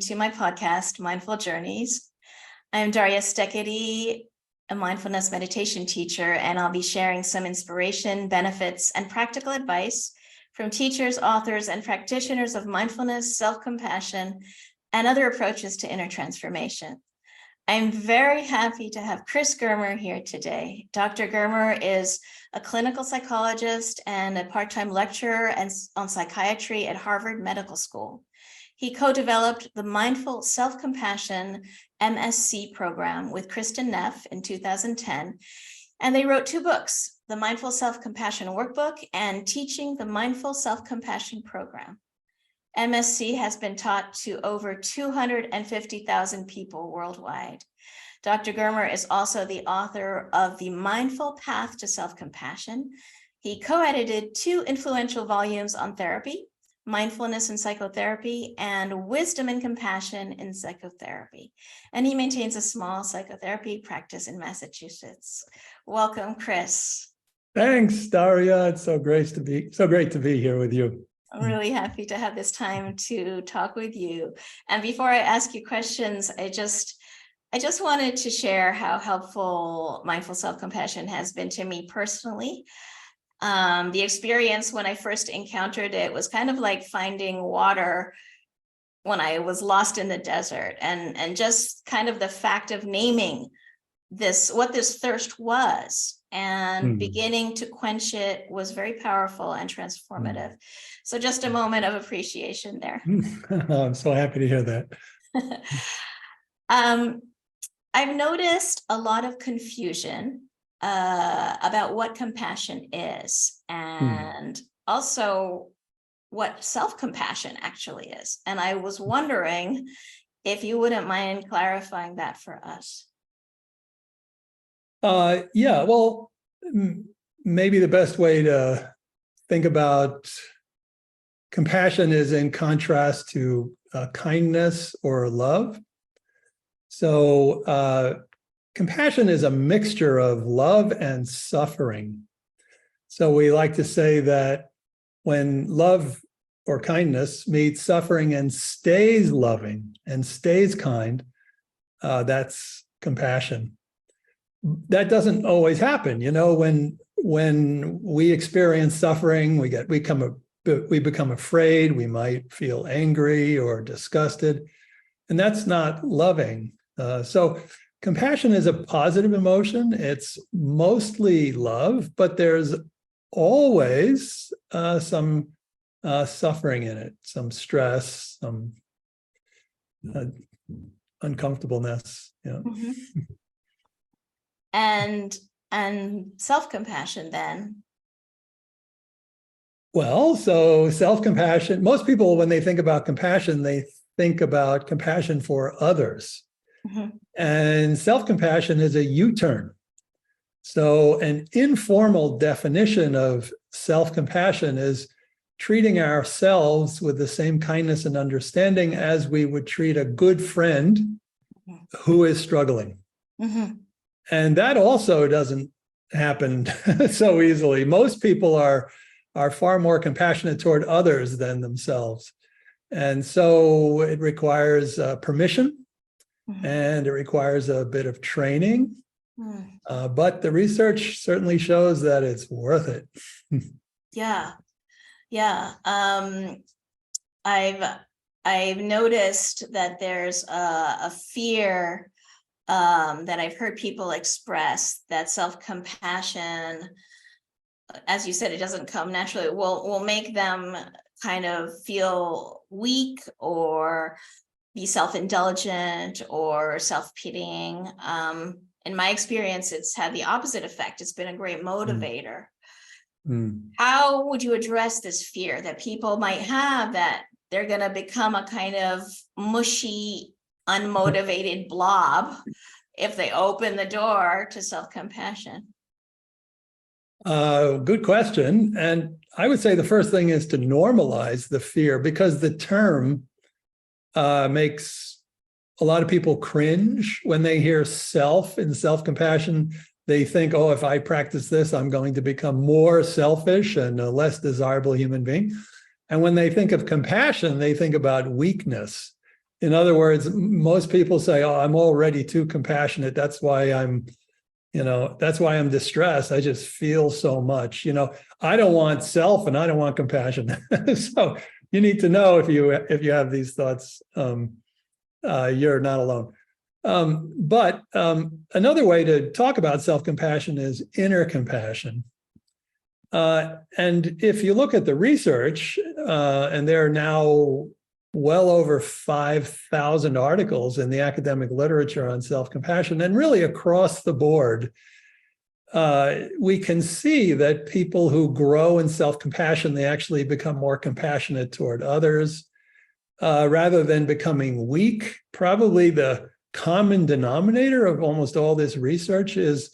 to my podcast, Mindful Journeys. I'm Daria a mindfulness meditation teacher, and I'll be sharing some inspiration, benefits, and practical advice from teachers, authors, and practitioners of mindfulness, self-compassion, and other approaches to inner transformation. I'm very happy to have Chris Germer here today. Dr. Germer is a clinical psychologist and a part-time lecturer on psychiatry at Harvard Medical School. He co-developed the Mindful Self-Compassion MSc program with Kristen Neff in 2010, and they wrote 2 books, the Mindful Self-Compassion Workbook and Teaching the Mindful Self-Compassion Program. MSc has been taught to over 250,000 people worldwide. Dr. Germer is also the author of The Mindful Path to Self-Compassion. He co-edited 2 influential volumes on therapy, Mindfulness in Psychotherapy and Wisdom and Compassion in Psychotherapy. And he maintains a small psychotherapy practice in Massachusetts. Welcome, Chris. Thanks, Daria. It's so great to be here with you. I'm really happy to have this time to talk with you. And before I ask you questions, I just wanted to share how helpful mindful self-compassion has been to me personally. The experience when I first encountered it was kind of like finding water when I was lost in the desert, and just kind of the fact of naming what this thirst was and beginning to quench it was very powerful and transformative. So just a moment of appreciation there. I'm so happy to hear that. I've noticed a lot of confusion about what compassion is, and also what self-compassion actually is. And I was wondering if you wouldn't mind clarifying that for us. Yeah, well, maybe the best way to think about compassion is in contrast to kindness or love. So compassion is a mixture of love and suffering. So we like to say that when love or kindness meets suffering and stays loving and stays kind, that's compassion. That doesn't always happen. You know, when we experience suffering, we become afraid, we might feel angry or disgusted, and that's not loving. So compassion is a positive emotion. It's mostly love, but there's always some suffering in it, some stress, some uncomfortableness. Yeah. Mm-hmm. And self-compassion then? Well, so self-compassion, most people, when they think about compassion, they think about compassion for others. Mm-hmm. And self-compassion is a U-turn. So an informal definition of self-compassion is treating ourselves with the same kindness and understanding as we would treat a good friend who is struggling. Mm-hmm. And that also doesn't happen so easily. Most people are far more compassionate toward others than themselves. And so it requires permission, and it requires a bit of training. But the research certainly shows that it's worth it. Yeah. I've noticed that there's a fear that I've heard people express, that self-compassion, as you said, it doesn't come naturally, will make them kind of feel weak or be self-indulgent or self-pitying. In my experience, it's had the opposite effect. It's been a great motivator. How would you address this fear that people might have that they're going to become a kind of mushy, unmotivated blob if they open the door to self-compassion? Good question. And I would say the first thing is to normalize the fear, because the term makes a lot of people cringe when they hear self in self-compassion. They think, oh, if I practice this, I'm going to become more selfish and a less desirable human being. And when they think of compassion, they think about weakness. In other words, most people say, oh, I'm already too compassionate. That's why I'm distressed. I just feel so much. I don't want self and I don't want compassion. So you need to know if you have these thoughts, you're not alone. But another way to talk about self-compassion is inner compassion. And if you look at the research, and there are now well over 5,000 articles in the academic literature on self-compassion, and really across the board, we can see that people who grow in self-compassion, they actually become more compassionate toward others, rather than becoming weak. Probably the common denominator of almost all this research is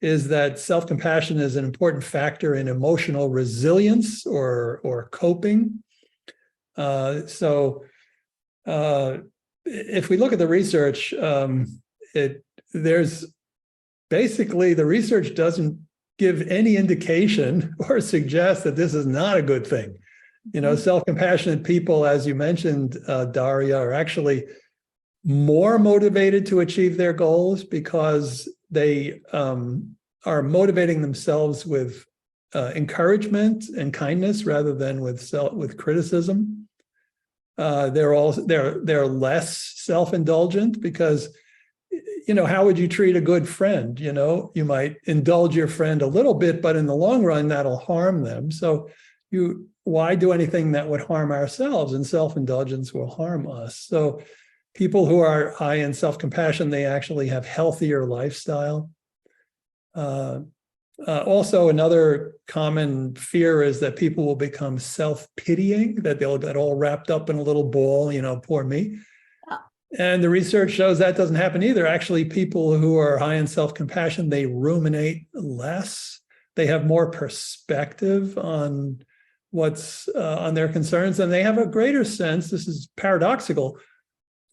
that self-compassion is an important factor in emotional resilience or coping. So if we look at the research, there's basically, the research doesn't give any indication or suggest that this is not a good thing. Self-compassionate people, as you mentioned, Daria, are actually more motivated to achieve their goals because they are motivating themselves with encouragement and kindness rather than with criticism. They're less self-indulgent because, how would you treat a good friend? You might indulge your friend a little bit, but in the long run, that'll harm them. So why do anything that would harm ourselves? And self-indulgence will harm us. So people who are high in self-compassion, they actually have healthier lifestyle. Also, another common fear is that people will become self-pitying, that they'll get all wrapped up in a little ball, poor me. Oh. And the research shows that doesn't happen either. Actually, people who are high in self-compassion, they ruminate less. They have more perspective on what's on their concerns, and they have a greater sense, this is paradoxical,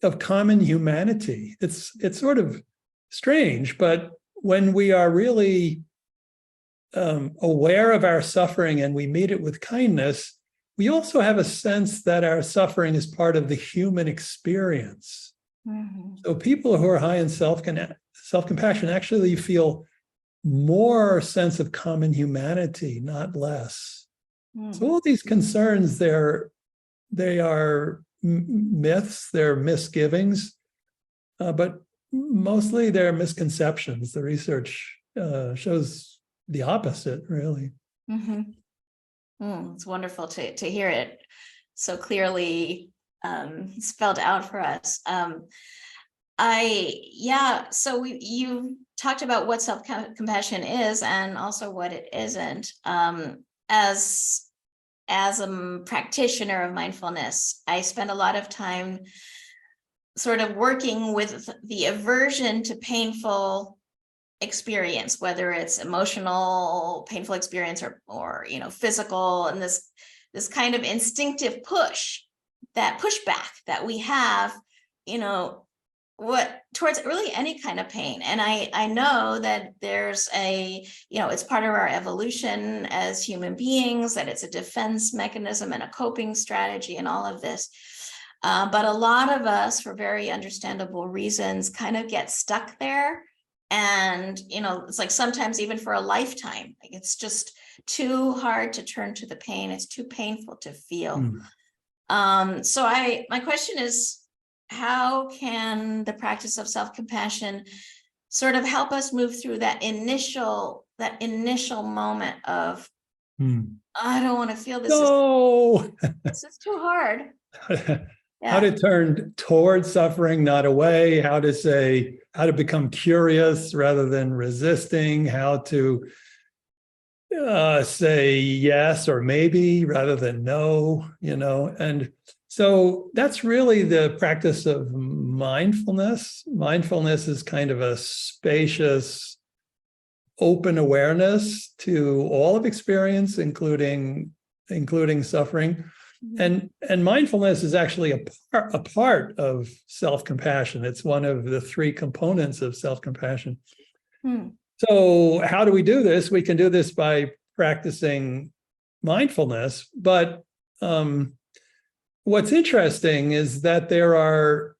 of common humanity. It's sort of strange, but when we are really aware of our suffering and we meet it with kindness, we also have a sense that our suffering is part of the human experience. Mm-hmm. So people who are high in self-compassion actually feel more sense of common humanity, not less. Mm. So all these concerns, they are myths, they're misgivings, but mostly they're misconceptions. The research shows the opposite, really. Mm-hmm. It's wonderful to hear it so clearly spelled out for us. So you talked about what self-compassion is and also what it isn't. As a practitioner of mindfulness, I spend a lot of time sort of working with the aversion to painful experience, whether it's emotional, painful experience or physical, and this kind of instinctive pushback that we have, towards really any kind of pain. And I know that there's it's part of our evolution as human beings, that it's a defense mechanism and a coping strategy and all of this. But a lot of us, for very understandable reasons, kind of get stuck there. And, it's like sometimes even for a lifetime, like it's just too hard to turn to the pain. It's too painful to feel. So my question is, how can the practice of self-compassion sort of help us move through that initial moment of, I don't want to feel this. No. This is too hard. How to turn towards suffering, not away, how to become curious rather than resisting, how to say yes or maybe rather than no, and so that's really the practice of mindfulness. Mindfulness is kind of a spacious, open awareness to all of experience, including suffering. And mindfulness is actually a part of self-compassion. It's one of the three components of self-compassion. So how do we do this? We can do this by practicing mindfulness, but what's interesting is that there are,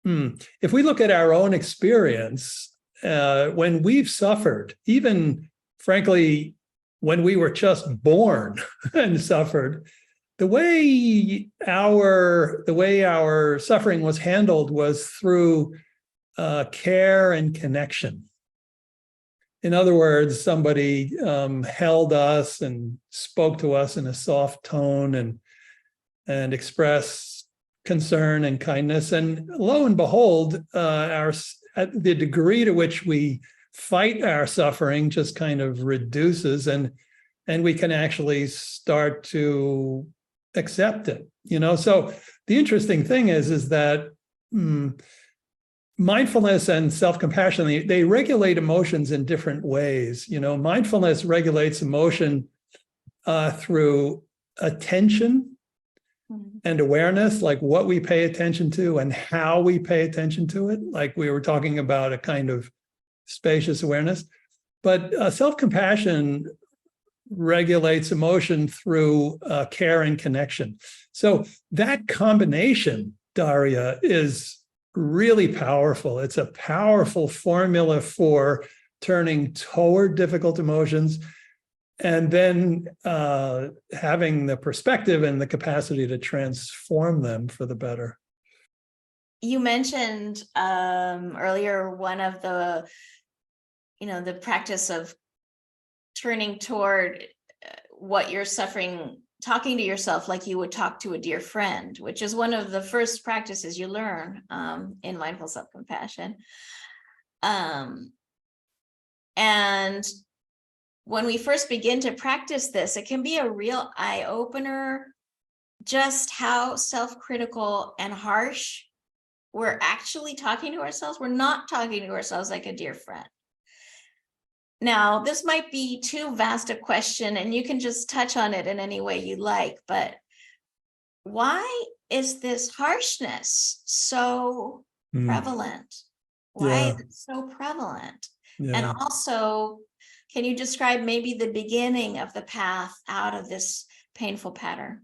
if we look at our own experience, when we've suffered, even frankly, when we were just born and suffered, the way our suffering was handled was through care and connection. In other words, somebody held us and spoke to us in a soft tone and expressed concern and kindness. And lo and behold, at the degree to which we fight our suffering just kind of reduces, and we can actually start to accept it. So the interesting thing is that mindfulness and self-compassion, they regulate emotions in different ways. Mindfulness regulates emotion through attention and awareness, like what we pay attention to and how we pay attention to it. Like we were talking about a kind of spacious awareness. But self-compassion regulates emotion through care and connection. So that combination, Daria, is really powerful. It's a powerful formula for turning toward difficult emotions and then having the perspective and the capacity to transform them for the better. You mentioned earlier one of the practice of turning toward what you're suffering, talking to yourself like you would talk to a dear friend, which is one of the first practices you learn in mindful self-compassion. And when we first begin to practice this, it can be a real eye-opener just how self-critical and harsh we're actually talking to ourselves. We're not talking to ourselves like a dear friend. Now, this might be too vast a question, and you can just touch on it in any way you like, but why is this harshness so prevalent? Why is it so prevalent? Yeah. And also, can you describe maybe the beginning of the path out of this painful pattern?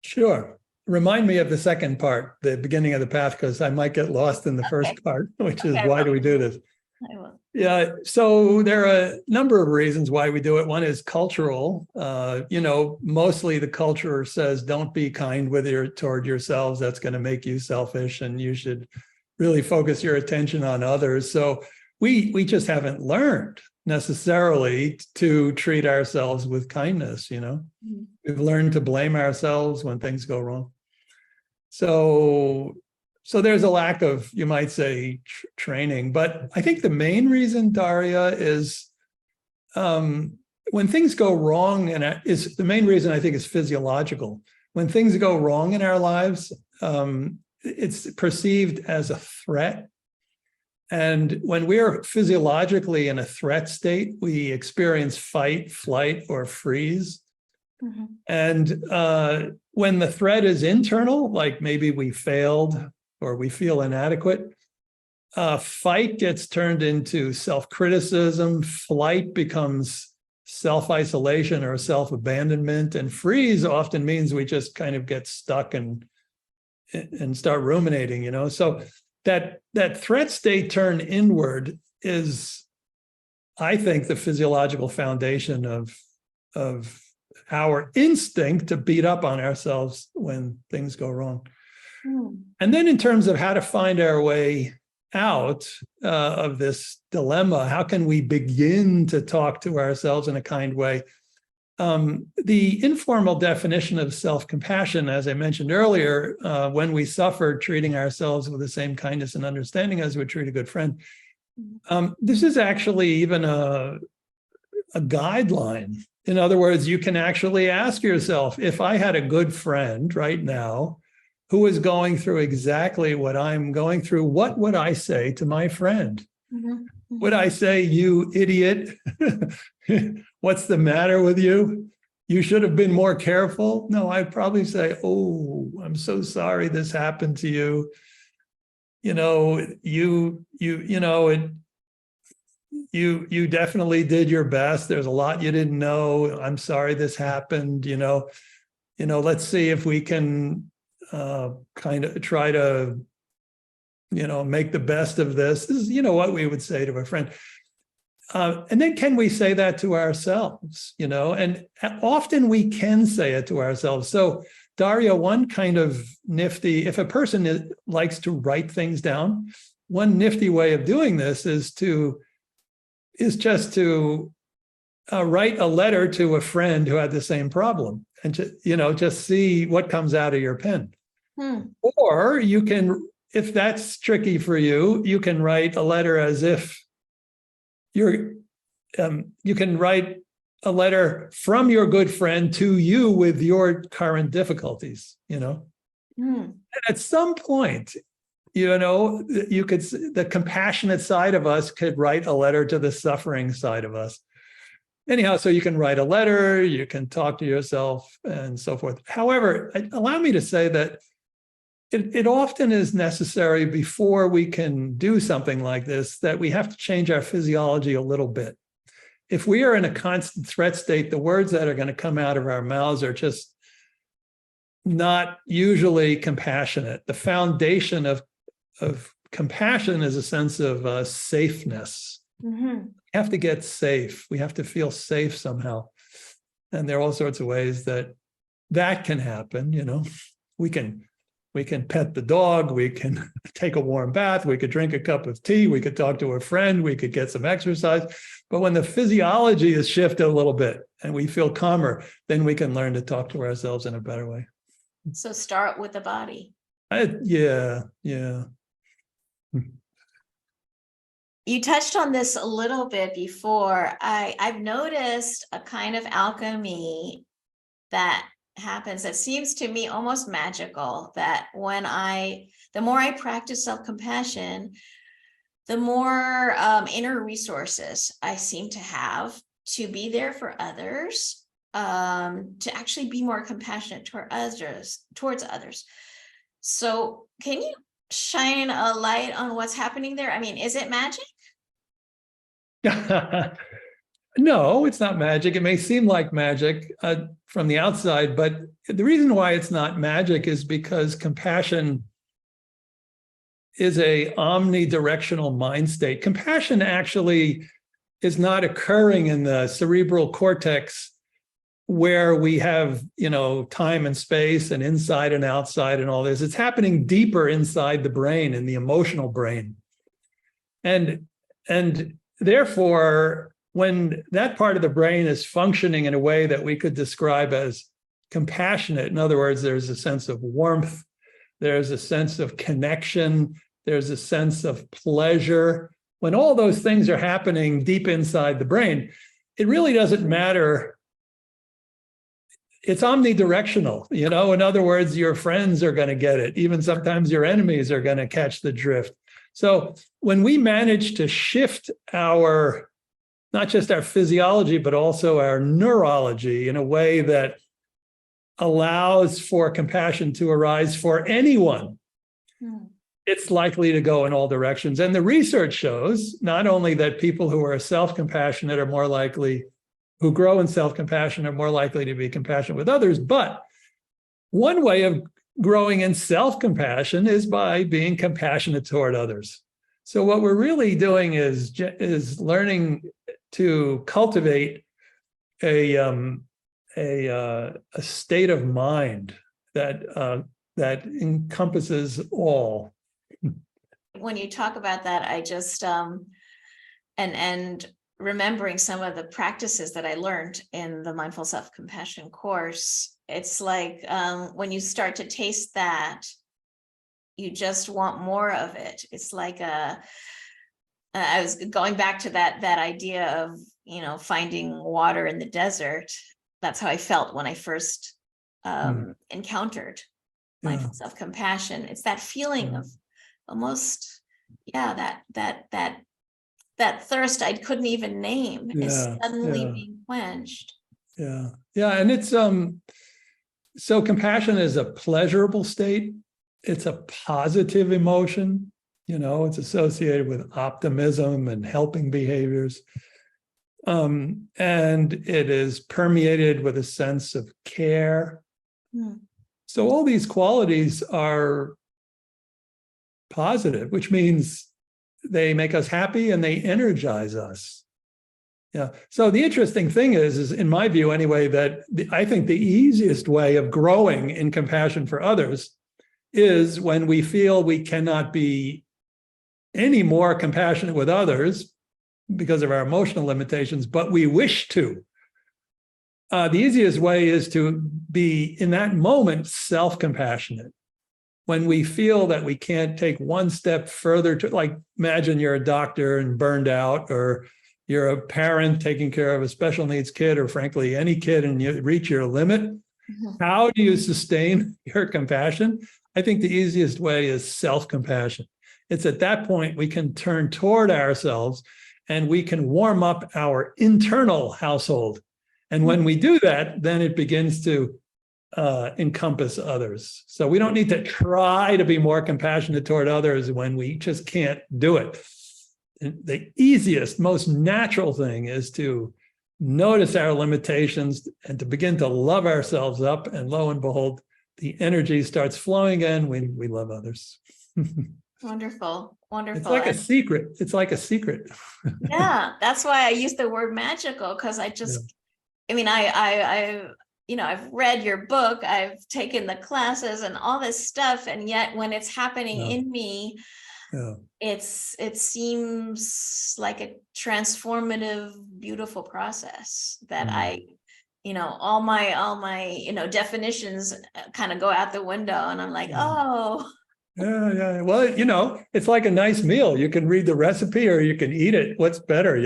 Sure. Remind me of the second part, the beginning of the path, because I might get lost in the first part, which is why do we do this? I will. Yeah, so there are a number of reasons why we do it. One is cultural. Mostly the culture says, don't be kind toward yourselves. That's going to make you selfish, and you should really focus your attention on others. So we just haven't learned necessarily to treat ourselves with kindness. We've learned to blame ourselves when things go wrong. So there's a lack of, you might say, training. But I think the main reason, Daria, is when things go wrong, and is the main reason I think is physiological. When things go wrong in our lives, it's perceived as a threat. And when we're physiologically in a threat state, we experience fight, flight, or freeze. Mm-hmm. And when the threat is internal, like maybe we failed or we feel inadequate, fight gets turned into self-criticism, flight becomes self-isolation or self-abandonment, and freeze often means we just kind of get stuck and start ruminating, So that threat state turn inward is, I think, the physiological foundation of our instinct to beat up on ourselves when things go wrong. And then in terms of how to find our way out of this dilemma, how can we begin to talk to ourselves in a kind way? The informal definition of self-compassion, as I mentioned earlier, when we suffer, treating ourselves with the same kindness and understanding as we treat a good friend. This is actually even a guideline. In other words, you can actually ask yourself, if I had a good friend right now who is going through exactly what I'm going through, what would I say to my friend? Mm-hmm. Would I say, you idiot? What's the matter with you? You should have been more careful. No, I'd probably say, oh, I'm so sorry this happened to you. You definitely did your best. There's a lot you didn't know. I'm sorry this happened. let's see if we can kind of try to, make the best of this. This is, what we would say to a friend. And then can we say that to ourselves, and often we can say it to ourselves. So Daria, one kind of nifty, if a person likes to write things down, one nifty way of doing this is just to write a letter to a friend who had the same problem, and just see what comes out of your pen. Or you can, if that's tricky for you, you can write a letter as if you can write a letter from your good friend to you with your current difficulties, And at some point, you could, the compassionate side of us could write a letter to the suffering side of us. Anyhow, so you can write a letter, you can talk to yourself and so forth. However, allow me to say that it often is necessary before we can do something like this, that we have to change our physiology a little bit. If we are in a constant threat state, the words that are going to come out of our mouths are just not usually compassionate. The foundation of compassion is a sense of safeness. We have to get safe. We have to feel safe somehow. And there are all sorts of ways that can happen. We can pet the dog, we can take a warm bath, we could drink a cup of tea, we could talk to a friend, we could get some exercise. But when the physiology is shifted a little bit and we feel calmer, then we can learn to talk to ourselves in a better way. So start with the body. Yeah. You touched on this a little bit before. I've noticed a kind of alchemy that happens that seems to me almost magical, that the more I practice self-compassion, the more inner resources I seem to have to be there for others, to actually be more compassionate towards others. So can you shine a light on what's happening there? I mean, is it magic? No, it's not magic. It may seem like magic from the outside, but the reason why it's not magic is because compassion is a omnidirectional mind state. Compassion actually is not occurring in the cerebral cortex where we have, time and space and inside and outside and all this. It's happening deeper inside the brain, in the emotional brain. And therefore, when that part of the brain is functioning in a way that we could describe as compassionate, in other words, there's a sense of warmth, there's a sense of connection, there's a sense of pleasure. When all those things are happening deep inside the brain, it really doesn't matter. It's omnidirectional, in other words, your friends are going to get it. Even sometimes your enemies are going to catch the drift. So when we manage to shift not just our physiology, but also our neurology in a way that allows for compassion to arise for anyone, it's likely to go in all directions. And the research shows not only that people who are self-compassionate are more likely, who grow in self-compassion are more likely to be compassionate with others, but one way of growing in self-compassion is by being compassionate toward others. So what we're really doing is learning to cultivate a state of mind that encompasses all. When you talk about that, I just and remembering some of the practices that I learned in the Mindful Self-Compassion course, it's like when you start to taste that, you just want more of it. It's like I was going back to that idea of, finding water in the desert. That's how I felt when I first encountered mindful self-compassion. It's that feeling of almost, that thirst I couldn't even name is suddenly being quenched. Yeah. And it's so compassion is a pleasurable state. It's a positive emotion. It's associated with optimism and helping behaviors. And it is permeated with a sense of care, Mm. So all these qualities are positive, which means they make us happy and they energize us. Yeah. So the interesting thing is in my view anyway, that I think the easiest way of growing in compassion for others is when we feel we cannot be any more compassionate with others because of our emotional limitations, but we wish to. The easiest way is to be, in that moment, self-compassionate. When we feel that we can't take one step further to, like, imagine you're a doctor and burned out, or you're a parent taking care of a special needs kid, or frankly, any kid, and you reach your limit. Mm-hmm. How do you sustain your compassion? I think the easiest way is self-compassion. It's at that point we can turn toward ourselves and we can warm up our internal household. And when we do that, then it begins to encompass others. So we don't need to try to be more compassionate toward others when we just can't do it. The easiest, most natural thing is to notice our limitations and to begin to love ourselves up. And lo and behold, the energy starts flowing in when we love others. Wonderful. Wonderful. It's like a secret. It's like a secret. Yeah, that's why I use the word magical, because I just, I mean, I've read your book, I've taken the classes and all this stuff, and yet when it's happening in me, it seems like a transformative, beautiful process that all my definitions kind of go out the window, and I'm like, oh. Yeah. Well, it's like a nice meal. You can read the recipe or you can eat it. What's better,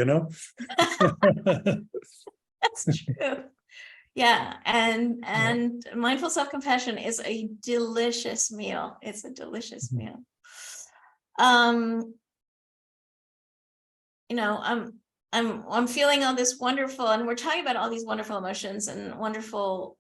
That's true. Yeah. And mindful self-compassion is a delicious meal. It's a delicious meal. I'm feeling all this wonderful, and we're talking about all these wonderful emotions and wonderful,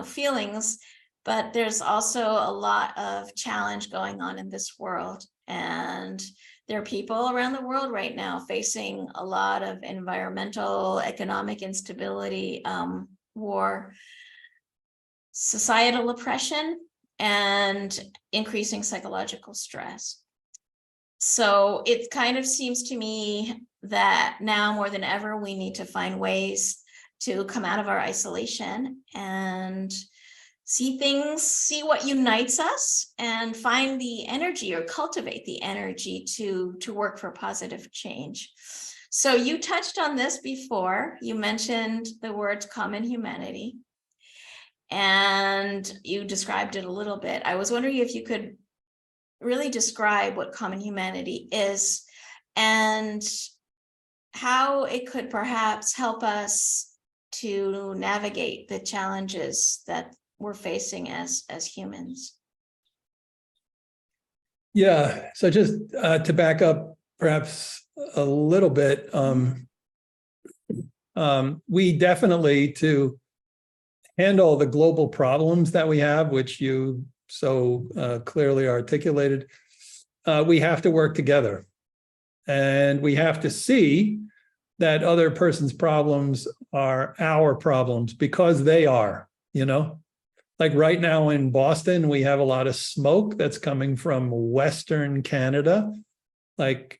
feelings, but there's also a lot of challenge going on in this world. And there are people around the world right now facing a lot of environmental, economic instability, war, societal oppression, and increasing psychological stress. So it kind of seems to me that now more than ever, we need to find ways to come out of our isolation and see what unites us, and find the energy, or cultivate the energy to work for positive change. So you touched on this before. You mentioned the words common humanity, and you described it a little bit. I was wondering if you could really describe what common humanity is and how it could perhaps help us to navigate the challenges that we're facing as humans. Yeah. So just to back up perhaps a little bit, we definitely, to handle the global problems that we have, which you so clearly articulated, we have to work together. And we have to see that other person's problems are our problems, because they are, Like right now in Boston, we have a lot of smoke that's coming from Western Canada. Like,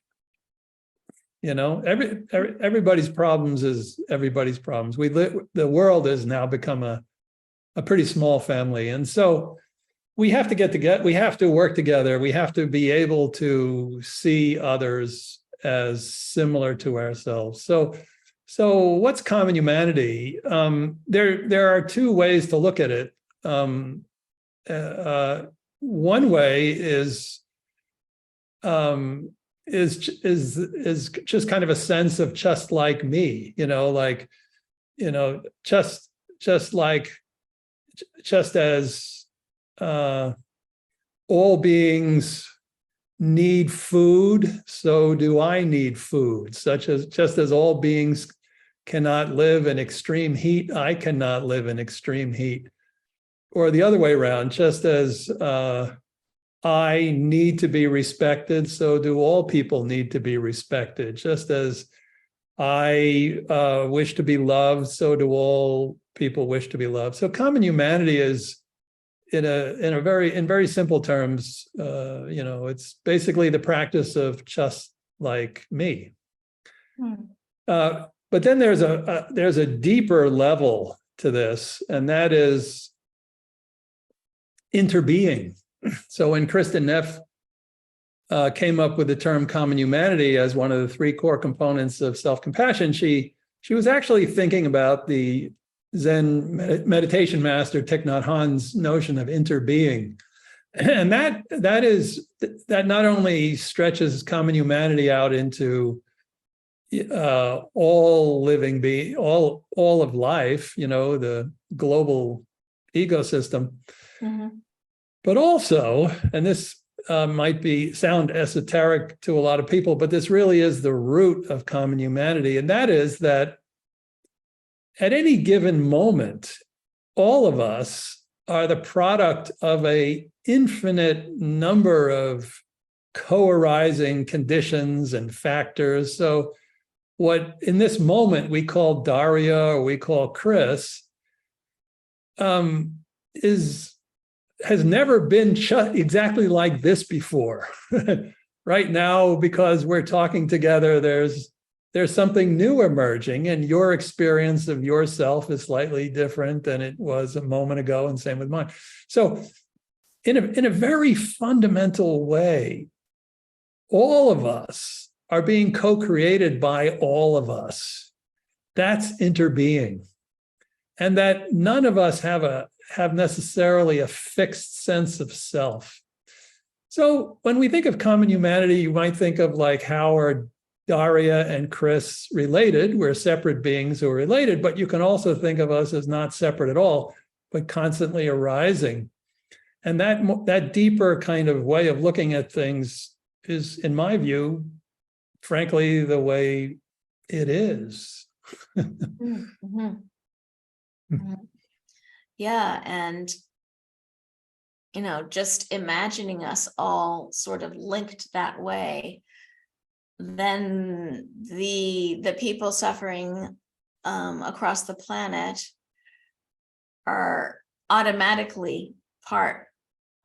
everybody's problems is everybody's problems. The world has now become a pretty small family. And so we have to we have to work together. We have to be able to see others as similar to ourselves. So what's common humanity? There are two ways to look at it. One way is just kind of a sense of just like me, just as all beings need food, so do I need food. Just as all beings cannot live in extreme heat, I cannot live in extreme heat. Or the other way around, just as I need to be respected, so do all people need to be respected. Just as I wish to be loved, so do all people wish to be loved. So common humanity is in very simple terms, it's basically the practice of just like me. But then there's a deeper level to this, and that is interbeing. So when Kristen Neff came up with the term common humanity as one of the three core components of self-compassion, she was actually thinking about the Zen meditation master Thich Nhat Hanh's notion of interbeing. And that not only stretches common humanity out into all living being, all of life, the global ecosystem, but also, and this might sound esoteric to a lot of people, but this really is the root of common humanity, and that is that at any given moment, all of us are the product of an infinite number of co-arising conditions and factors. So what in this moment we call Daria or we call Chris has never been exactly like this before. Right now, because we're talking together, there's something new emerging, and your experience of yourself is slightly different than it was a moment ago, and same with mine. So in a very fundamental way, all of us are being co-created by all of us. That's interbeing. And that none of us have necessarily a fixed sense of self. So when we think of common humanity, you might think of like, how are Daria and Chris related? We're separate beings who are related, but you can also think of us as not separate at all, but constantly arising. And that deeper kind of way of looking at things is, in my view, frankly, the way it is. Yeah, and just imagining us all sort of linked that way, then the people suffering across the planet are automatically part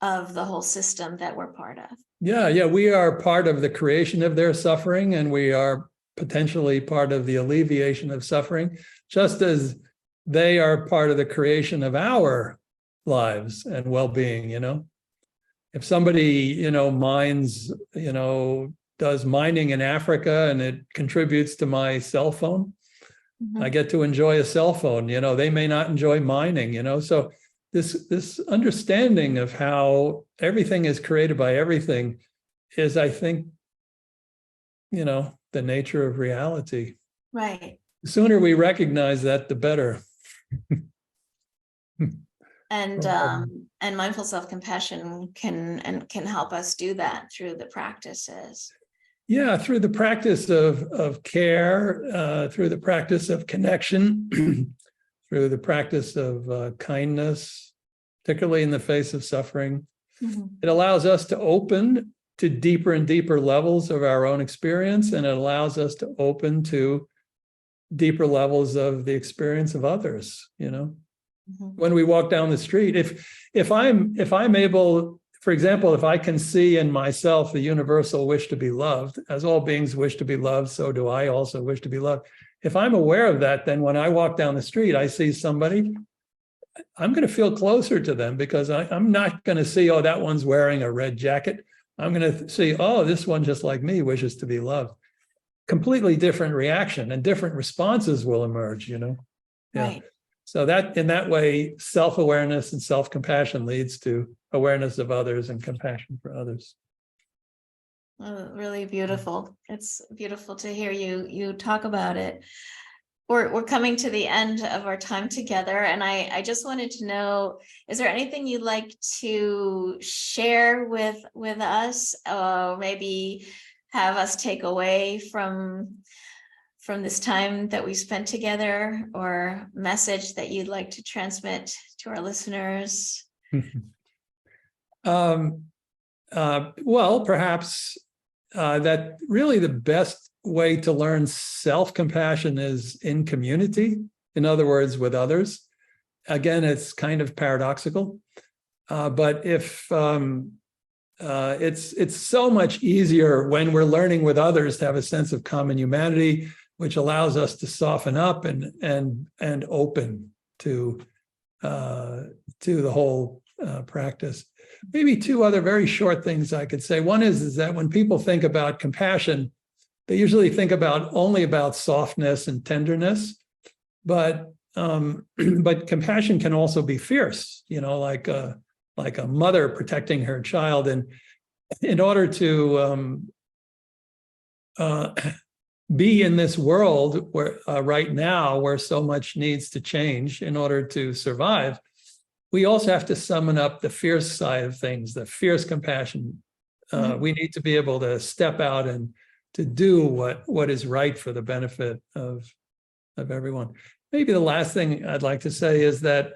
of the whole system that we're part of. Yeah, we are part of the creation of their suffering, and we are potentially part of the alleviation of suffering, just as they are part of the creation of our lives and well-being. If somebody, mines, does mining in Africa and it contributes to my cell phone, I get to enjoy a cell phone. They may not enjoy mining. So this understanding of how everything is created by everything is, I think, the nature of reality. Right. The sooner we recognize that, the better. And mindful self-compassion can help us do that through the practices. Yeah, through the practice of care, through the practice of connection, through the practice of kindness, particularly in the face of suffering. It allows us to open to deeper and deeper levels of our own experience, and it allows us to open to deeper levels of the experience of others. When we walk down the street, if I'm able, for example, if I can see in myself the universal wish to be loved, as all beings wish to be loved, so do I also wish to be loved. If I'm aware of that, then when I walk down the street, I see somebody, I'm going to feel closer to them, because I'm not going to see, oh, that one's wearing a red jacket. I'm going to see, oh, this one, just like me, wishes to be loved. Completely different reaction, and different responses will emerge, Yeah. Right. So that in that way, self-awareness and self-compassion leads to awareness of others and compassion for others. Really beautiful. It's beautiful to hear you talk about it. We're coming to the end of our time together, and I just wanted to know, is there anything you'd like to share with us, or maybe have us take away from this time that we spent together, or message that you'd like to transmit to our listeners? Well, perhaps that really the best way to learn self-compassion is in community. In other words, with others. Again, it's kind of paradoxical. But if it's so much easier when we're learning with others to have a sense of common humanity, which allows us to soften up and open to the whole practice. Maybe two other very short things I could say. One is that when people think about compassion, they usually think only about softness and tenderness, but compassion can also be fierce, like a mother protecting her child. And in order to be in this world where right now, where so much needs to change in order to survive, we also have to summon up the fierce side of things, the fierce compassion. We need to be able to step out and to do what is right for the benefit of everyone. Maybe the last thing I'd like to say is that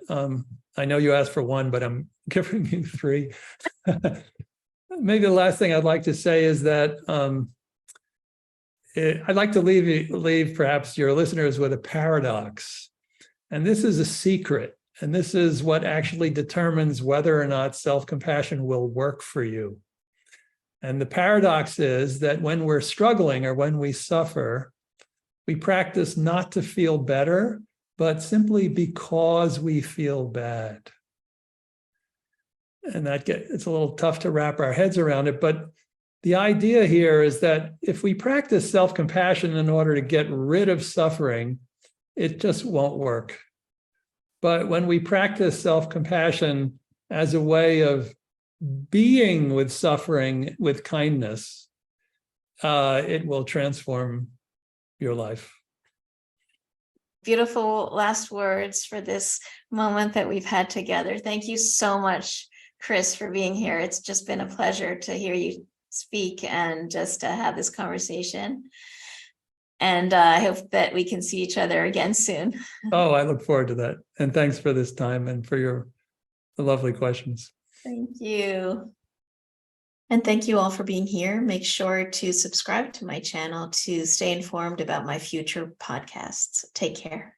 I know you asked for one, but I'm giving you three. Maybe the last thing I'd like to say is that I'd like to leave perhaps your listeners with a paradox. And this is a secret. And this is what actually determines whether or not self-compassion will work for you. And the paradox is that when we're struggling or when we suffer, we practice not to feel better, but simply because we feel bad. And it's a little tough to wrap our heads around it, but the idea here is that if we practice self-compassion in order to get rid of suffering, it just won't work. But when we practice self-compassion as a way of being with suffering with kindness, it will transform your life. Beautiful last words for this moment that we've had together. Thank you so much, Chris, for being here. It's just been a pleasure to hear you speak and just to have this conversation. And I hope that we can see each other again soon. Oh, I look forward to that. And thanks for this time and for your lovely questions. Thank you. And thank you all for being here. Make sure to subscribe to my channel to stay informed about my future podcasts. Take care.